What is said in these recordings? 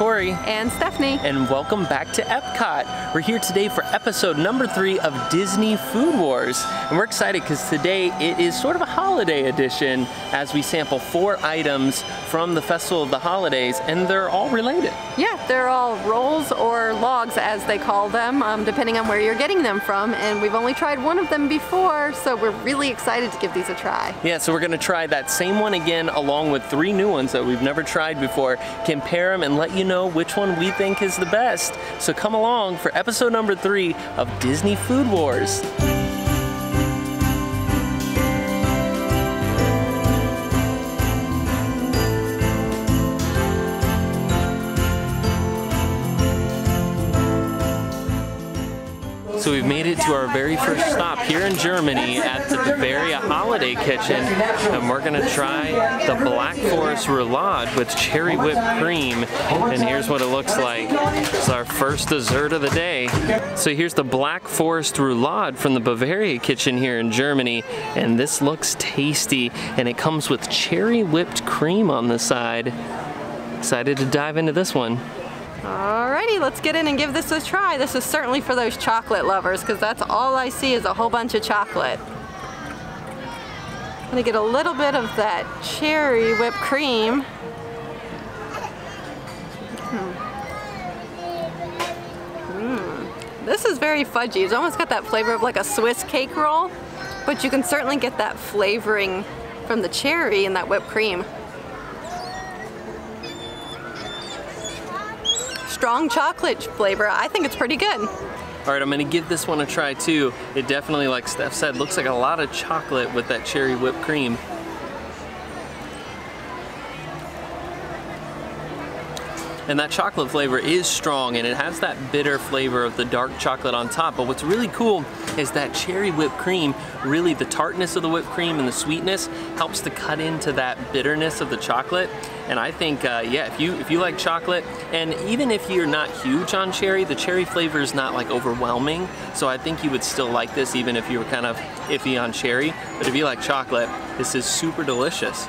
Cory. And Stephanie. And welcome back to Epcot. We're here today for episode number 3 of Disney Food Wars. And we're excited because today it is sort of a holiday edition as we sample 4 items from the Festival of the Holidays, and they're all related. Yeah, they're all rolls or logs as they call them, depending on where you're getting them from. And we've only tried one of them before, so we're really excited to give these a try. Yeah, so we're gonna try that same one again along with 3 new ones that we've never tried before, compare them and let you know which one we think is the best. So come along for episode number 3 of Disney Food Wars. So we've made it to our very first stop here in Germany at the Bavaria Holiday Kitchen, and we're gonna try the Black Forest Roulade with cherry whipped cream. And here's what it looks like. It's our first dessert of the day. So here's the Black Forest Roulade from the Bavaria Kitchen here in Germany, and this looks tasty, and it comes with cherry whipped cream on the side. Excited to dive into this one. Alrighty, let's get in and give this a try. This is certainly for those chocolate lovers, because that's all I see is a whole bunch of chocolate. I'm gonna get a little bit of that cherry whipped cream. This is very fudgy. It's almost got that flavor of like a Swiss cake roll, but you can certainly get that flavoring from the cherry and that whipped cream. Strong chocolate flavor. I think it's pretty good. All right, I'm gonna give this one a try too. It definitely, like Steph said, looks like a lot of chocolate with that cherry whipped cream. And that chocolate flavor is strong, and it has that bitter flavor of the dark chocolate on top. But what's really cool is that cherry whipped cream, really the tartness of the whipped cream and the sweetness helps to cut into that bitterness of the chocolate. And I think, yeah, if you like chocolate, and even if you're not huge on cherry, the cherry flavor is not like overwhelming. So I think you would still like this even if you were kind of iffy on cherry. But if you like chocolate, this is super delicious.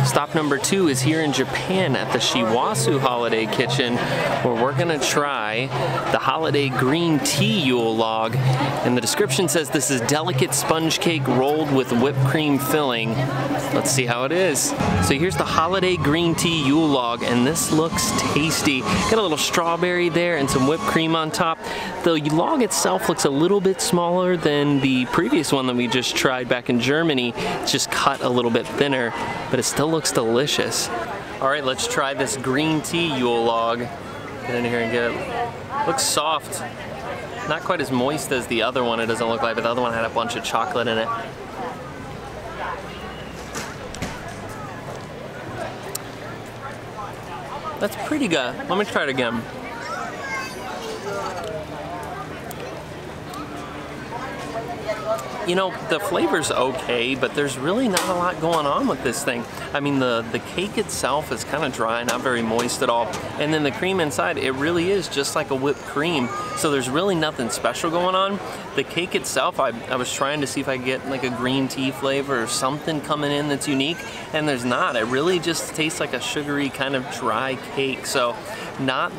Stop number 2 is here in Japan at the Shiwasu Holiday Kitchen, where we're gonna try the holiday green tea Yule Log. And the description says this is delicate sponge cake rolled with whipped cream filling. Let's see how it is. So here's the holiday green tea Yule Log, and this looks tasty. Got a little strawberry there and some whipped cream on top. The log itself looks a little bit smaller than the previous one that we just tried back in Germany. It's just cut a little bit thinner, but it still looks delicious. All right, let's try this green tea Yule Log. Get in here and get it. Looks soft. Not quite as moist as the other one, it doesn't look like, but the other one had a bunch of chocolate in it. That's pretty good. Let me try it again. You know, the flavor's okay, but there's really not a lot going on with this thing. I mean, the cake itself is kind of dry, not very moist at all. And then the cream inside, it really is just like a whipped cream. So there's really nothing special going on. The cake itself, I was trying to see if I could get like a green tea flavor or something coming in that's unique, and there's not. It really just tastes like a sugary kind of dry cake. So not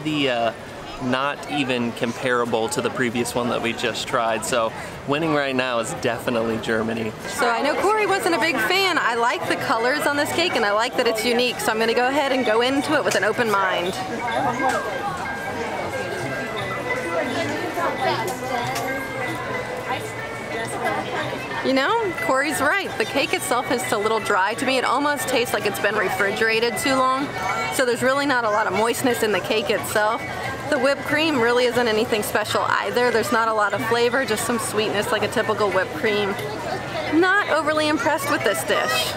even comparable to the previous one that we just tried. So winning right now is definitely Germany. So I know Cory wasn't a big fan. I like the colors on this cake and I like that it's unique. So I'm gonna go ahead and go into it with an open mind. You know, Cory's right. The cake itself is a little dry to me. It almost tastes like it's been refrigerated too long. So there's really not a lot of moistness in the cake itself. The whipped cream really isn't anything special either. There's not a lot of flavor, just some sweetness like a typical whipped cream. Not overly impressed with this dish.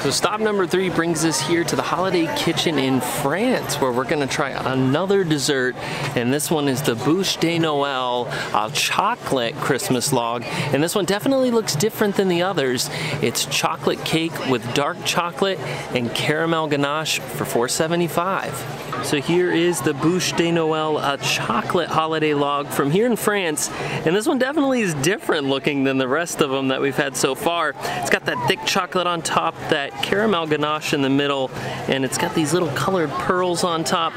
So stop number 3 brings us here to the Holiday Kitchen in France, where we're gonna try another dessert, and this one is the Bûche de Noël, a chocolate Christmas log, and this one definitely looks different than the others. It's chocolate cake with dark chocolate and caramel ganache for $4.75. So here is the Bûche de Noël, a chocolate holiday log from here in France, and this one definitely is different looking than the rest of them that we've had so far. It's got that thick chocolate on top, that caramel ganache in the middle, and it's got these little colored pearls on top.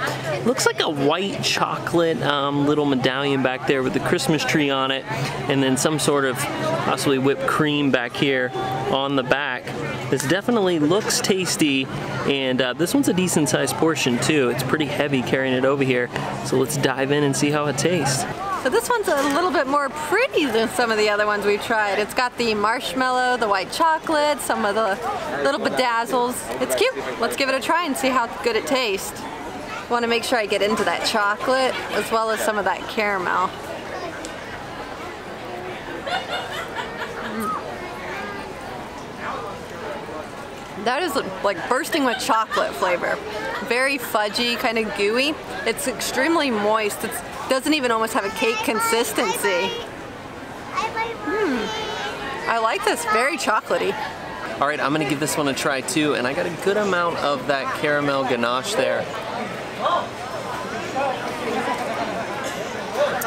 Looks like a white chocolate little medallion back there with the Christmas tree on it, and then some sort of possibly whipped cream back here on the back. This definitely looks tasty, and this one's a decent sized portion too. It's pretty heavy carrying it over here, so let's dive in and see how it tastes. So this one's a little bit more pretty than some of the other ones we've tried. It's got the marshmallow, the white chocolate, some of the little bedazzles. It's cute. Let's give it a try and see how good it tastes. I want to make sure I get into that chocolate as well as some of that caramel. That is like bursting with chocolate flavor. Very fudgy, kind of gooey. It's extremely moist. It doesn't even almost have a cake consistency. I like this, very chocolatey. All right, I'm gonna give this one a try too, and I got a good amount of that caramel ganache there.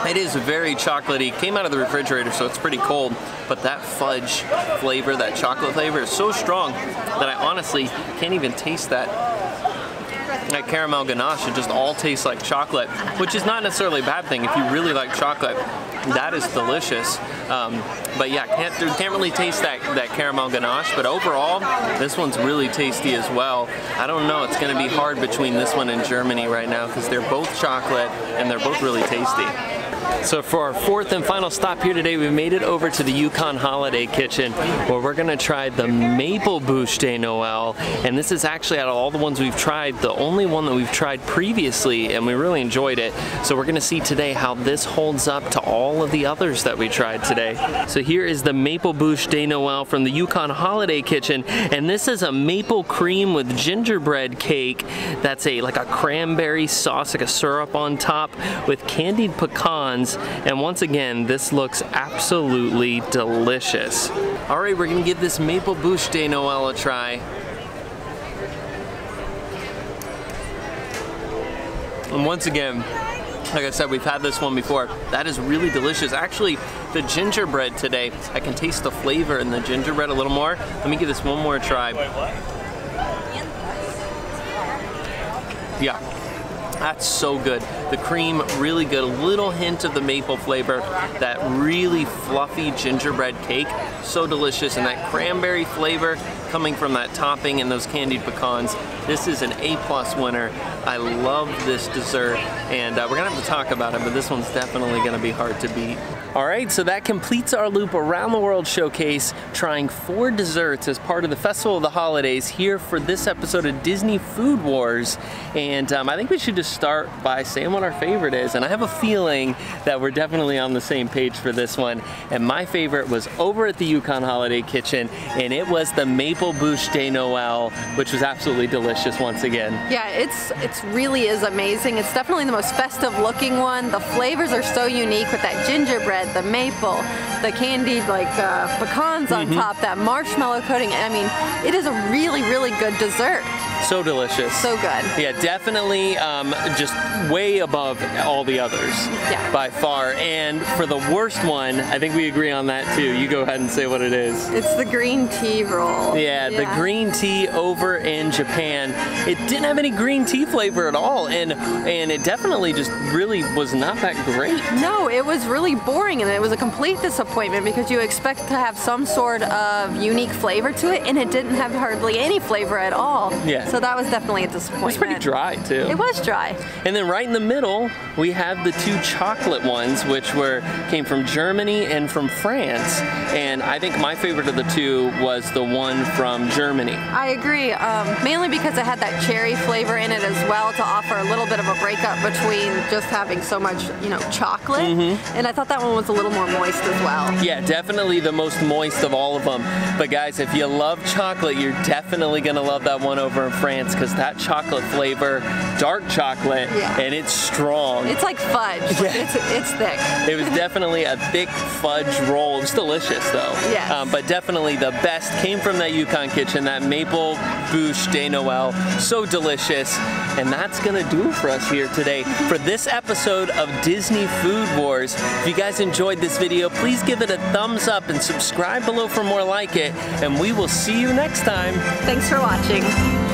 It is very chocolatey. Came out of the refrigerator, so it's pretty cold, but that fudge flavor, that chocolate flavor is so strong that I honestly can't even taste that caramel ganache. It just all tastes like chocolate, which is not necessarily a bad thing. If you really like chocolate, that is delicious. But yeah, can't really taste that caramel ganache, but overall, this one's really tasty as well. I don't know, it's gonna be hard between this one and Germany right now because they're both chocolate and they're both really tasty. So for our fourth and final stop here today, we made it over to the Yukon Holiday Kitchen, where we're gonna try the Maple Bûche de Noël. And this is actually, out of all the ones we've tried, the only one that we've tried previously, and we really enjoyed it. So we're gonna see today how this holds up to all of the others that we tried today. So here is the Maple Bûche de Noël from the Yukon Holiday Kitchen, and this is a maple cream with gingerbread cake that's like a cranberry sauce, like a syrup on top with candied pecans. And once again, this looks absolutely delicious. All right, we're gonna give this Maple Bûche de Noël a try. And once again, like I said, we've had this one before. That is really delicious. Actually, the gingerbread today, I can taste the flavor in the gingerbread a little more. Let me give this one more try. Yeah. That's so good. The cream, really good. A little hint of the maple flavor. That really fluffy gingerbread cake, so delicious. And that cranberry flavor coming from that topping and those candied pecans. This is an A+ winner. I love this dessert, and we're gonna have to talk about it, but this one's definitely gonna be hard to beat. All right, so that completes our loop around the world showcase, trying 4 desserts as part of the Festival of the Holidays here for this episode of Disney Food Wars. And I think we should just start by saying what our favorite is. And I have a feeling that we're definitely on the same page for this one. And my favorite was over at the Yukon Holiday Kitchen, and it was the Maple Bûche de Noël, which was absolutely delicious once again. Yeah, it really is amazing. It's definitely the most festive looking one. The flavors are so unique with that gingerbread, the maple, the candied pecans on top, that marshmallow coating. I mean, it is a really, really good dessert. So delicious. So good. Yeah, definitely just way above all the others. Yeah. By far. And for the worst one, I think we agree on that too. You go ahead and say what it is. It's the green tea roll. Yeah, the green tea over in Japan. It didn't have any green tea flavor at all, and it definitely just really was not that great. No, it was really boring, and it was a complete disappointment because you expect to have some sort of unique flavor to it, and it didn't have hardly any flavor at all. Yeah. So that was definitely a disappointment. It was pretty dry too. It was dry. And then right in the middle, we have the 2 chocolate ones, which came from Germany and from France. And I think my favorite of the 2 was the one from Germany. I agree, mainly because it had that cherry flavor in it as well to offer a little bit of a breakup between just having so much, chocolate. And I thought that one was a little more moist as well. Yeah, definitely the most moist of all of them. But guys, if you love chocolate, you're definitely gonna love that one over in France. France because that chocolate flavor, dark chocolate, and it's strong. It's like fudge. It's thick. It was definitely a thick fudge roll. It was delicious though. Yes. But definitely the best came from that Yukon kitchen, that maple bûche de Noël. So delicious. And that's gonna do it for us here today for this episode of Disney Food Wars. If you guys enjoyed this video, please give it a thumbs up and subscribe below for more like it. And we will see you next time. Thanks for watching.